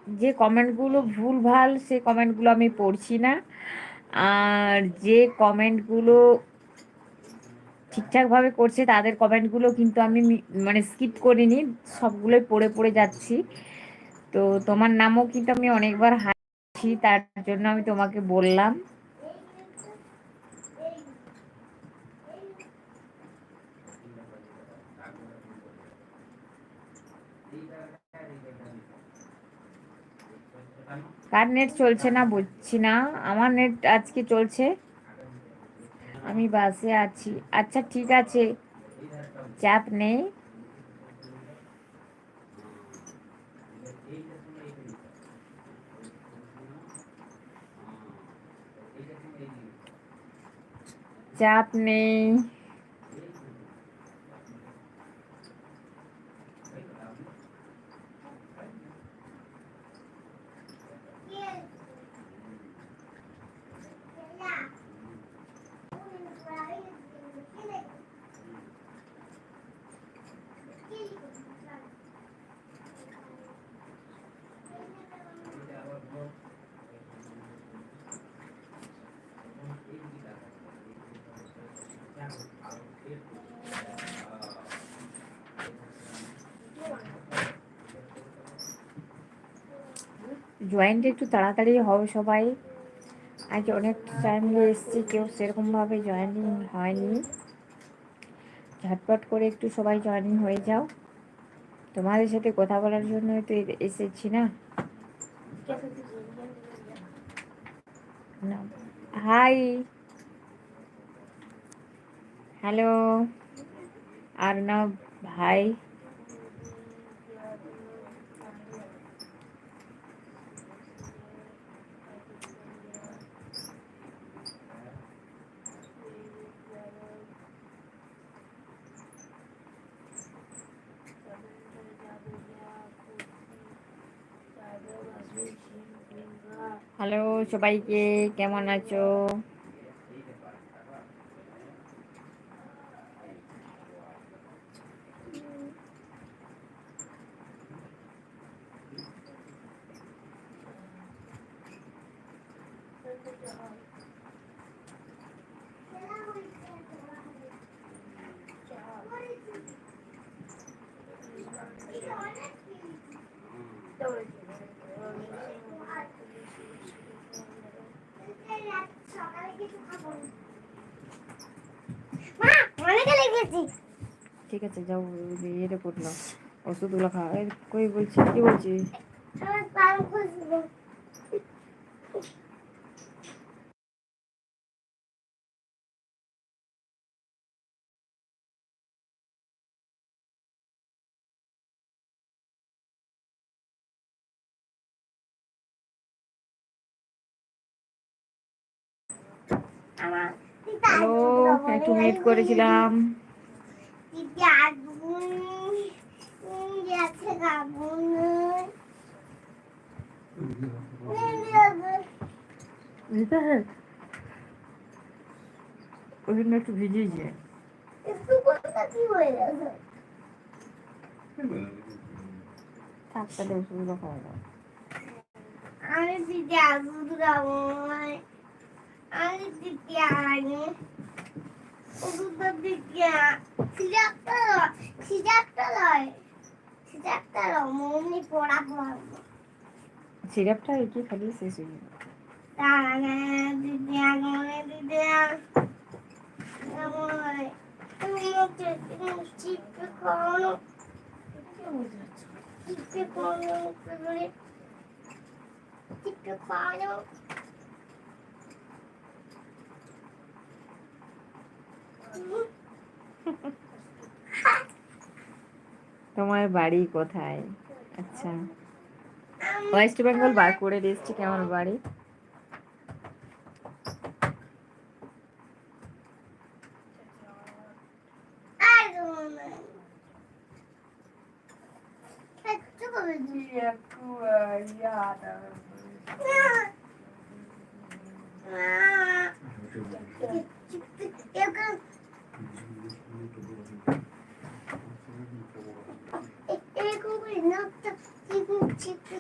যে কমেন্টগুলো ভুলভাল সে কমেন্টগুলো আমি পড়ছি না, আর যে কমেন্টগুলো ঠিকঠাকভাবে করছে তাদের কমেন্টগুলো কিন্তু আমি মানে স্কিপ করিনি, সবগুলোই পড়ে পড়ে যাচ্ছি। তো তোমার নামও কিন্তু আমি অনেকবার হাসি, তার জন্য আমি তোমাকে বললাম। কার নেট চলছে না বুঝছি না, আমার নেট আজকে চলছে। আমি বাসে আছি, আচ্ছা ঠিক আছে, চাপ নেই। চাপ নেই। জয়েন্ট একটু তাড়াতাড়ি হবে সবাই, আজ অনেক টাইম নিয়ে এসেছি, কেউ সেরকমভাবে জয়েনিং হয়নি। ঝটপট করে একটু সবাই জয়েনিং হয়ে যাও, তোমাদের সাথে কথা বলার জন্যই তো এসেছি না। হাই, হ্যালো আর্নব ভাই। হ্যালো সবাইকে, কেমন আছো? ঠিক আছে যাও, ইয়েটা করলাম, ওষুধগুলো খাওয়া। কই বলছি, কি বলছি? হ্যালো, একটু মিট করেছিলাম। ওই জন্য একটু ভিজিয়েছে। থাক তাহলে ওষুধগুলো খাওয়া দাও। আমি দিদি আগুদ খাবো, আমি দিদি আগে ওষুধটা দিদি সিজারটা লয় সিজারটা মনে পড়া পড়াবো, সিরাপটা কি খালি শেষ হয়ে যাবে। তার আগে দিদি আগে দিদি তুমি হচ্ছে চিপে খাওয়ানো, চিপে খাওয়ানো, চিপে খাওয়ানো। তোমার বাড়ি কোথায়? আচ্ছা, ওয়েস্ট বেঙ্গল বাঁকুড়া ডিস্ট্রিক্ট আমার বাড়ি। এরকম করে নাকটা